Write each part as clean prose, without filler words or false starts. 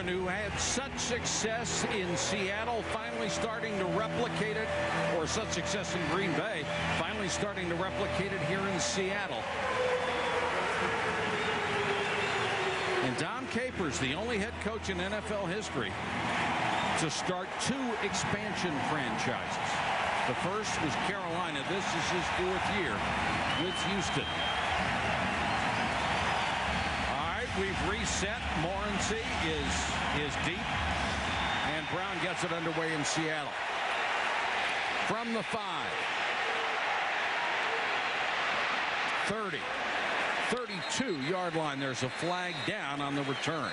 veteran who had such success in Seattle, finally starting to replicate it, or such success in Green Bay, finally starting to replicate it here in Seattle. And Don Capers, the only head coach in NFL history to start 2 expansion franchises. The first was Carolina. This is his 4th year with Houston. We've reset. Morency is deep, and Brown gets it underway in Seattle. From the 5, 30, 32-yard line. There's a flag down on the return.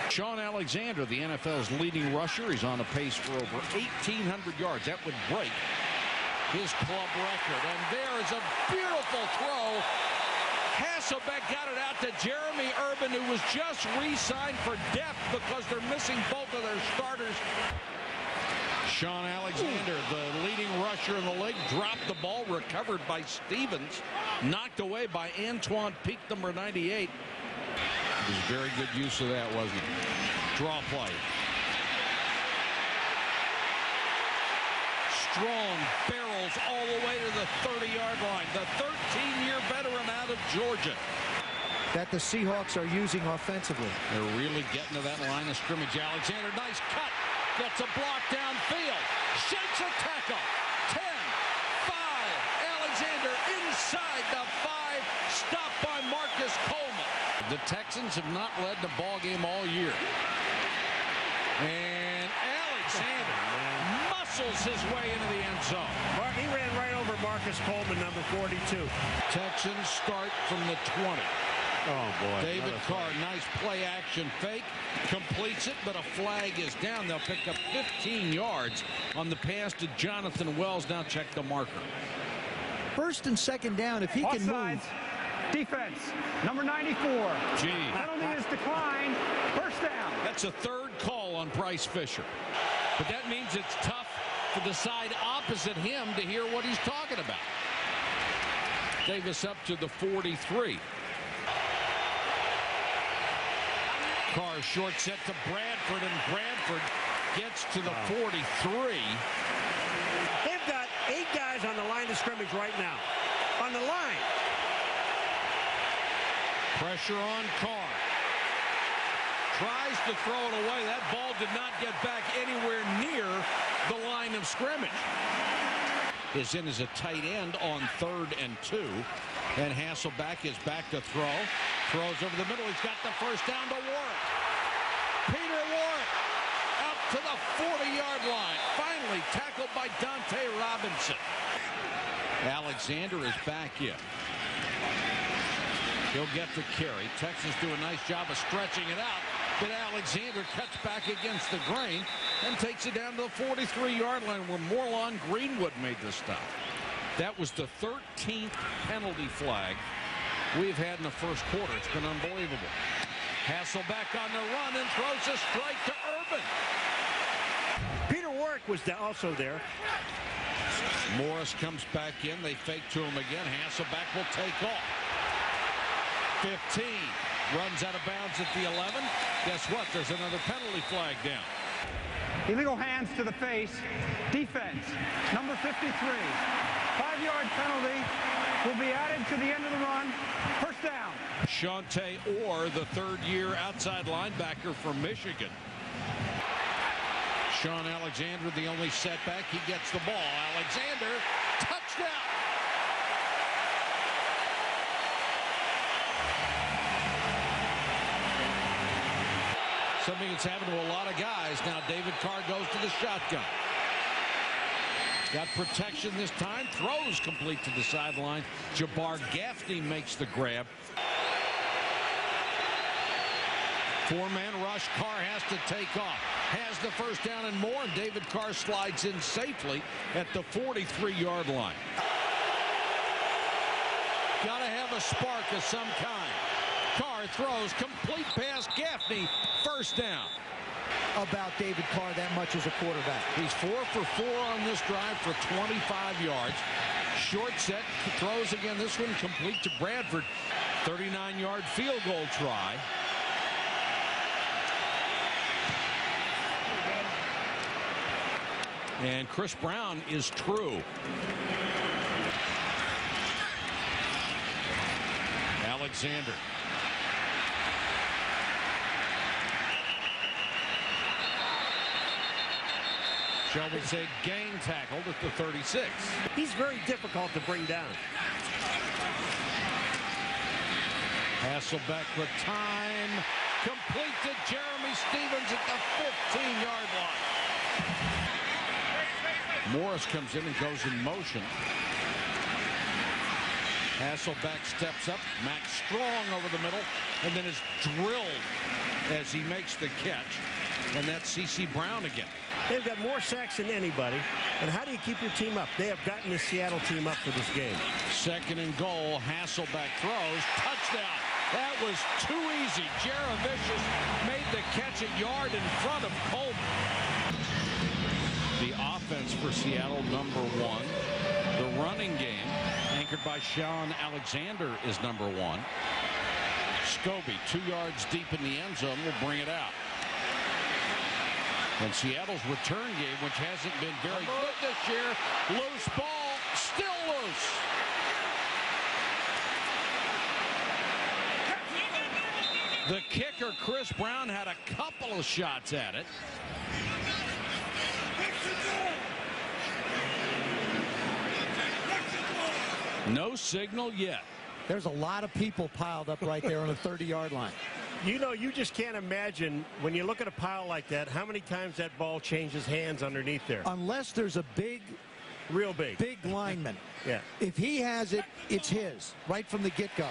Shaun Alexander, the NFL's leading rusher, is on a pace for over 1,800 yards. That would break his club record. And there is a beautiful throw. Hasselbeck got it out to Jeremy Urban, who was just re-signed for depth because they're missing both of their starters. Shaun Alexander, the leading rusher in the league, dropped the ball, recovered by Stevens, knocked away by Antoine Peak, number 98. It was very good use of that, wasn't it? Draw play. Strong barrels all the way to the 30-yard line. The 13-year veteran out of Georgia. That the Seahawks are using offensively. They're really getting to that line of scrimmage. Alexander, nice cut. Gets a block downfield. Shakes a tackle. 10, 5. Alexander inside the 5. Stopped by Marcus Coleman. The Texans have not led the ball game all year. And Alexander muscles his way into the end zone. He ran right over Marcus Coleman, number 42. Texans start from the 20. Oh, boy. David Carr, nice play action fake. Completes it, but a flag is down. They'll pick up 15 yards on the pass to Jonathan Wells. Now check the marker. 1st and 2nd down, if he can move. Defense, number 94. Gee. Penalty is declined. 1st down. That's a 3rd call on Bryce Fisher. But that means it's tough for the side opposite him to hear what he's talking about. Davis up to the 43. Carr short set to Bradford, and Bradford gets to the 43. They've got 8 guys on the line of scrimmage right now. On the line. Pressure on Carr. Tries to throw it away. That ball did not get back anywhere near the line of scrimmage. Is in as a tight end on 3rd and 2. And Hasselbeck is back to throw. Throws over the middle. He's got the 1st down to Warwick. Peter Warwick out to the 40-yard line. Finally tackled by Dante Robinson. Alexander is back in. He'll get the carry. Texans do a nice job of stretching it out, but Alexander cuts back against the grain and takes it down to the 43-yard line where Morlon Greenwood made the stop. That was the 13th penalty flag we've had in the first quarter. It's been unbelievable. Hasselbeck on the run and throws a strike to Urban. Peter Warwick was also there. Morris comes back in. They fake to him again. Hasselbeck will take off. 15. Runs out of bounds at the 11. Guess what? There's another penalty flag down. Illegal hands to the face. Defense, number 53. 5-yard penalty will be added to the end of the run. 1st down. Shante Orr, the 3rd-year outside linebacker from Michigan. Shaun Alexander, the only setback. He gets the ball. Alexander, touchdown. Something that's happened to a lot of guys. Now David Carr goes to the shotgun. Got protection this time. Throws complete to the sideline. Jabbar Gaffney makes the grab. 4-man rush. Carr has to take off. Has the 1st down and more. And David Carr slides in safely at the 43-yard line. Got to have a spark of some kind. Carr throws, complete pass, Gaffney, 1st down. About David Carr that much as a quarterback. He's 4 for 4 on this drive for 25 yards. Short set, throws again, this one complete to Bradford. 39-yard field goal try. And Chris Brown is true. Alexander. Shall we say gang tackled at the 36. He's very difficult to bring down. Hasselbeck with time. Complete to Jeremy Stevens at the 15-yard line. Morris comes in and goes in motion. Hasselbeck steps up. Max Strong over the middle and then is drilled as he makes the catch. And that's C.C. Brown again. They've got more sacks than anybody. And how do you keep your team up? They have gotten the Seattle team up for this game. Second and goal. Hasselbeck throws. Touchdown. That was too easy. Jaravicius made the catch a yard in front of Coleman. The offense for Seattle, number one. The running game, anchored by Sean Alexander, is number one. Scobie, 2 yards deep in the end zone, will bring it out. And Seattle's return game, which hasn't been very good this year, loose ball, still loose. The kicker, Chris Brown, had a couple of shots at it. No signal yet. There's a lot of people piled up right there on the 30-yard line. You know, you just can't imagine when you look at a pile like that, how many times that ball changes hands underneath there. Unless there's a big, real big lineman. Yeah. If he has it, it's his right from the get-go.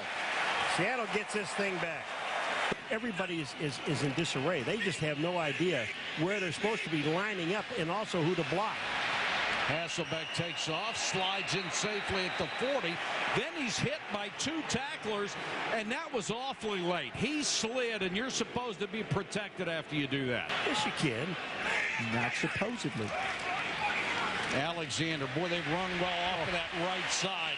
Seattle gets this thing back. Everybody is in disarray. They just have no idea where they're supposed to be lining up and also who to block. Hasselbeck takes off, slides in safely at the 40. Then he's hit by 2 tacklers, and that was awfully late. He slid, and you're supposed to be protected after you do that. Yes, you can. Not supposedly. Alexander, boy, they've run well off of that right side.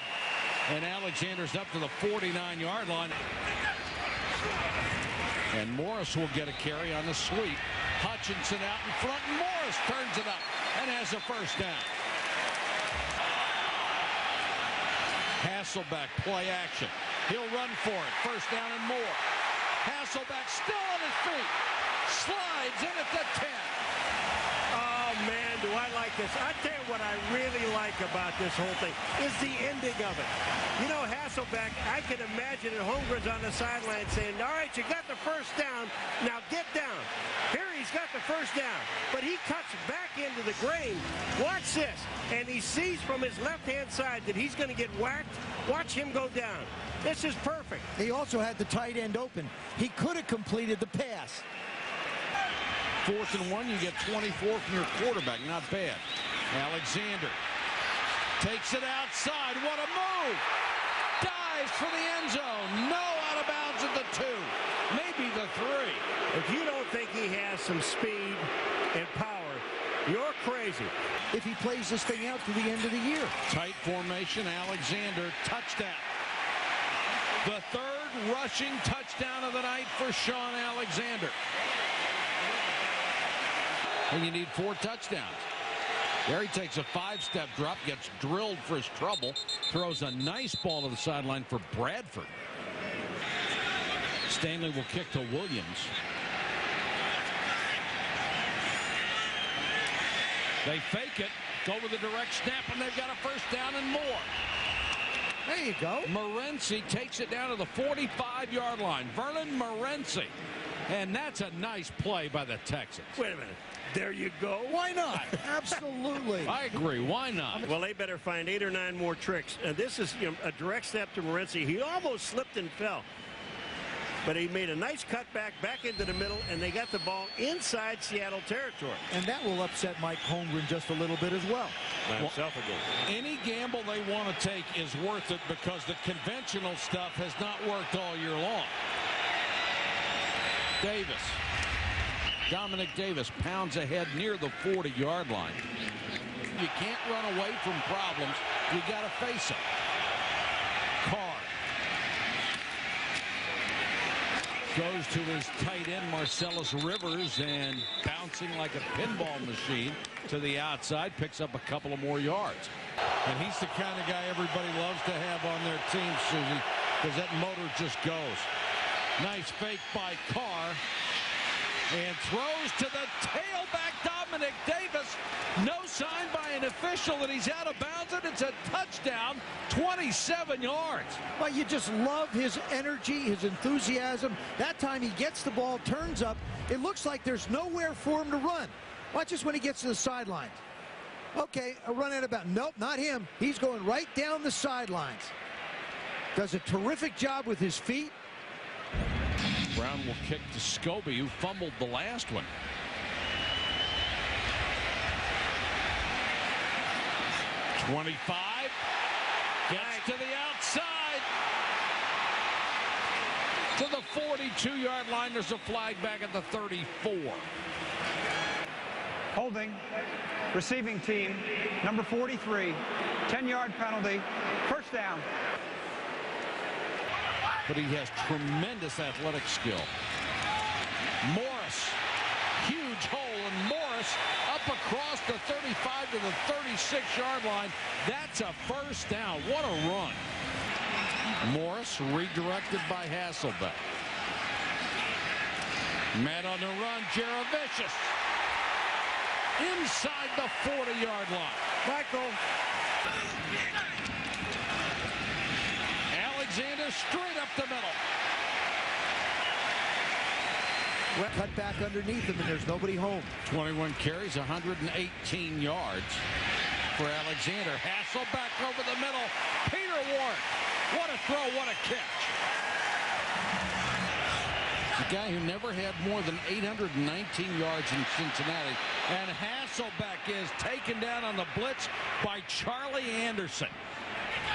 And Alexander's up to the 49-yard line. And Morris will get a carry on the sweep. Hutchinson out in front. Morris turns it up and has a first down. Hasselbeck, play action. He'll run for it. First down and more. Hasselbeck still on his feet. Slides in at the 10. Oh, man, do I like this. I tell you what I really like about this whole thing is the ending of it. You know, Hasselbeck, I can imagine it. Holmgren's on the sideline saying, all right, you got the first down. Now get down. Here he's got the first down, but he cuts back into the grain. Watch this. And he sees from his left-hand side that he's going to get whacked. Watch him go down. This is perfect. He also had the tight end open. He could have completed the pass. 4th and 1, you get 24 from your quarterback. Not bad. Alexander takes it outside. What a move. Dives for the end zone. No out of bounds at the 2. Maybe the 3. If you don't think he has some speed and power, you're crazy. If he plays this thing out to the end of the year. Tight formation. Alexander, touchdown. The 3rd rushing touchdown of the night for Sean Alexander. And you need 4 touchdowns. There he takes a 5-step drop, gets drilled for his trouble, throws a nice ball to the sideline for Bradford. Stanley will kick to Williams. They fake it, go with a direct snap, and they've got a first down and more. There you go. Morency takes it down to the 45-yard line. Vernon Morency. And that's a nice play by the Texans. Wait a minute. There you go. Why not? Absolutely. I agree. Why not? Well, they better find 8 or 9 more tricks. And this is a direct step to Morency. He almost slipped and fell. But he made a nice cutback back into the middle, and they got the ball inside Seattle territory. And that will upset Mike Holmgren just a little bit as well. Himself again. Any gamble they want to take is worth it because the conventional stuff has not worked all year long. Davis. Dominic Davis pounds ahead near the 40-yard line. You can't run away from problems. You got to face them. Carr goes to his tight end, Marcellus Rivers, and bouncing like a pinball machine. To the outside, picks up a couple of more yards. And he's the kind of guy everybody loves to have on their team, Susie, because that motor just goes. Nice fake by Carr. And throws to the tailback, Dominic Davis. No sign by an official that he's out of bounds, and it's a touchdown, 27 yards. Well, you just love his energy, his enthusiasm. That time he gets the ball, turns up. It looks like there's nowhere for him to run. Watch this when he gets to the sidelines. Okay, a run out of bounds. Nope, not him. He's going right down the sidelines. Does a terrific job with his feet. Brown will kick to Scobie, who fumbled the last one. .25 gets to the outside to the 42-yard line. There's a flag back at the 34. Holding. Receiving team, number 43. 10-yard penalty. First down. But he has tremendous athletic skill. Morris, huge hole, and Morris up across the 35 to the 36-yard line. That's a first down. What a run. Morris redirected by Hasselbeck. Man on the run, Jaravicius. Inside the 40-yard line. Michael. Alexander straight up the middle. Cut back underneath him, and there's nobody home. 21 carries, 118 yards for Alexander. Hasselbeck over the middle. Peter Ward. What a throw, what a catch. The guy who never had more than 819 yards in Cincinnati. And Hasselbeck is taken down on the blitz by Charlie Anderson.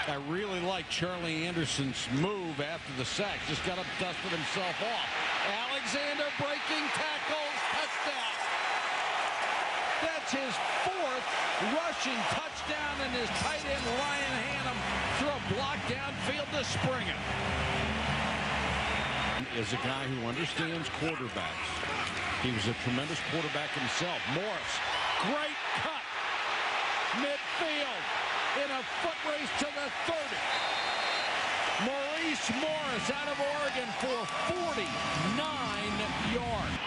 I really like Charlie Anderson's move after the sack. Just got up, dusted himself off. Alexander breaking tackles. Touchdown. That's his fourth rushing touchdown, and his tight end Ryan Hannum threw a block downfield to Springer. Is a guy who understands quarterbacks. He was a tremendous quarterback himself. Morris, great cut. Midfield in a foot race to the 30. Maurice Morris out of Oregon for 49 yards.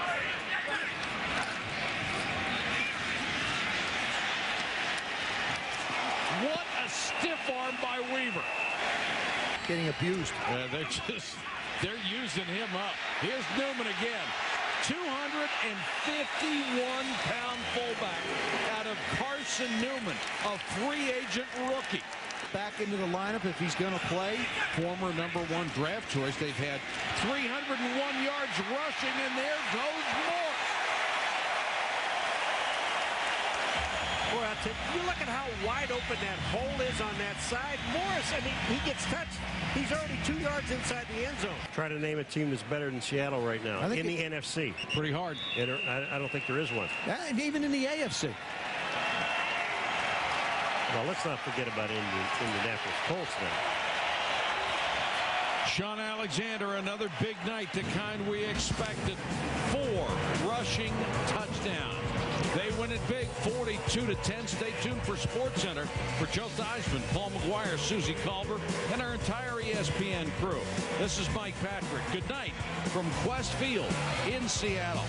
What a stiff arm by Weaver. Getting abused. They're using him up. Here's Newman again. 251-pound fullback out of Carson Newman, a free agent rookie. Back into the lineup if he's going to play. Former #1 draft choice. They've had 301 yards rushing, and there goes Morris. Boy, I'll tell you, look at how wide open that hole is on that side. Morris, I mean, he gets touched. He's already 2 yards inside the end zone. Try to name a team that's better than Seattle right now in the NFC. Pretty hard. I don't think there is one. And even in the AFC. Well, let's not forget about Indianapolis Colts now. Sean Alexander, another big night, the kind we expected. 4 rushing touchdowns. They win it big, 42-10. Stay tuned for SportsCenter. For Joe Theismann, Paul McGuire, Susie Culver, and our entire ESPN crew. This is Mike Patrick. Good night from Quest Field in Seattle.